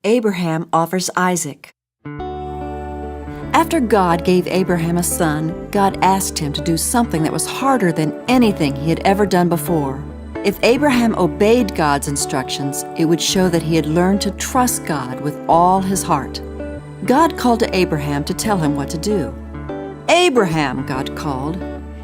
Abraham offers Isaac. After God gave Abraham a son, God asked him to do something that was harder than anything he had ever done before. If Abraham obeyed God's instructions, it would show that he had learned to trust God with all his heart. God called to Abraham to tell him what to do. "Abraham," God called.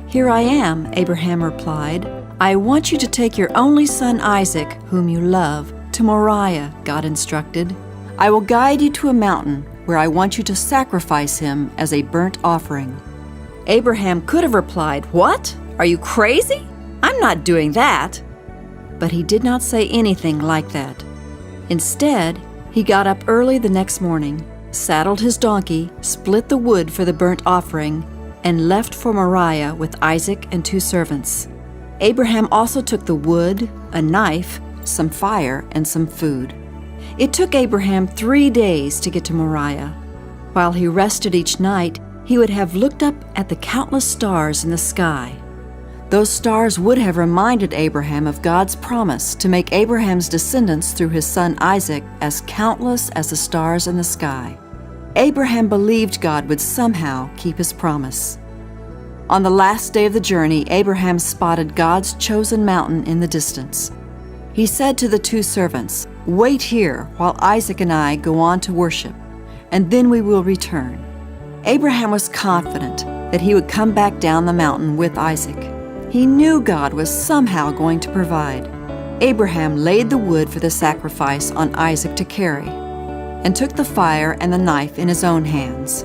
"Here I am," Abraham replied. "I want you to take your only son Isaac, whom you love, to Moriah," God instructed. "I will guide you to a mountain where I want you to sacrifice him as a burnt offering." Abraham could have replied, "What? Are you crazy? I'm not doing that." But he did not say anything like that. Instead, he got up early the next morning, saddled his donkey, split the wood for the burnt offering, and left for Moriah with Isaac and 2 servants. Abraham also took the wood, a knife, some fire, and some food. It took Abraham 3 days to get to Moriah. While he rested each night, he would have looked up at the countless stars in the sky. Those stars would have reminded Abraham of God's promise to make Abraham's descendants through his son Isaac as countless as the stars in the sky. Abraham believed God would somehow keep his promise. On the last day of the journey, Abraham spotted God's chosen mountain in the distance. He said to the 2 servants, "Wait here while Isaac and I go on to worship, and then we will return." Abraham was confident that he would come back down the mountain with Isaac. He knew God was somehow going to provide. Abraham laid the wood for the sacrifice on Isaac to carry, and took the fire and the knife in his own hands.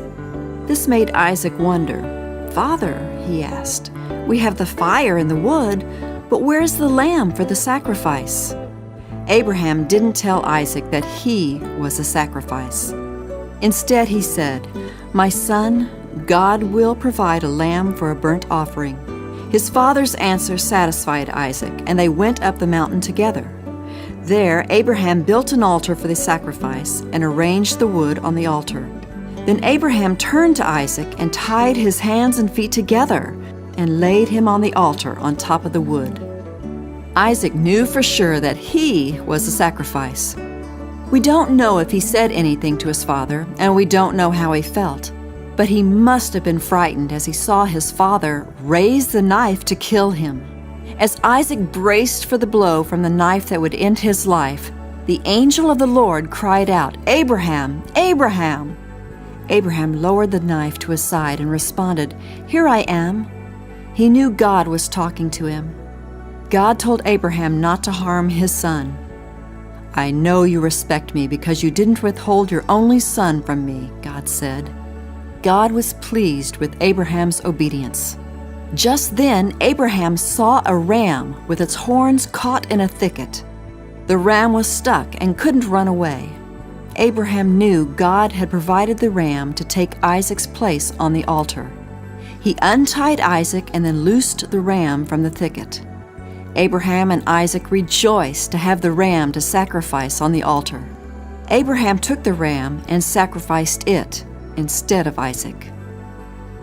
This made Isaac wonder. "Father," he asked, "we have the fire and the wood, but where's the lamb for the sacrifice?" Abraham didn't tell Isaac that he was the sacrifice. Instead, he said, "My son, God will provide a lamb for a burnt offering." His father's answer satisfied Isaac, and they went up the mountain together. There, Abraham built an altar for the sacrifice and arranged the wood on the altar. Then Abraham turned to Isaac and tied his hands and feet together and laid him on the altar on top of the wood. Isaac knew for sure that he was the sacrifice. We don't know if he said anything to his father, and we don't know how he felt. But he must have been frightened as he saw his father raise the knife to kill him. As Isaac braced for the blow from the knife that would end his life, the angel of the Lord cried out, "Abraham, Abraham!" Abraham lowered the knife to his side and responded, "Here I am." He knew God was talking to him. God told Abraham not to harm his son. "I know you respect me because you didn't withhold your only son from me," God said. God was pleased with Abraham's obedience. Just then, Abraham saw a ram with its horns caught in a thicket. The ram was stuck and couldn't run away. Abraham knew God had provided the ram to take Isaac's place on the altar. He untied Isaac and then loosed the ram from the thicket. Abraham and Isaac rejoiced to have the ram to sacrifice on the altar. Abraham took the ram and sacrificed it instead of Isaac.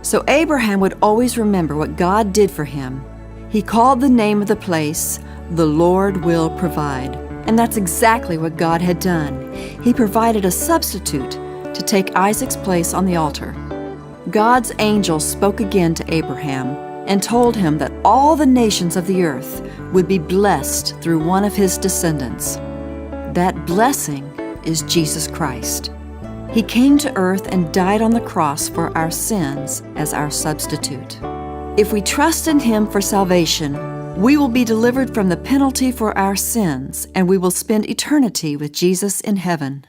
So Abraham would always remember what God did for him. He called the name of the place, "The Lord Will Provide." And that's exactly what God had done. He provided a substitute to take Isaac's place on the altar. God's angel spoke again to Abraham and told him that all the nations of the earth would be blessed through one of his descendants. That blessing is Jesus Christ. He came to earth and died on the cross for our sins as our substitute. If we trust in Him for salvation, we will be delivered from the penalty for our sins, and we will spend eternity with Jesus in heaven.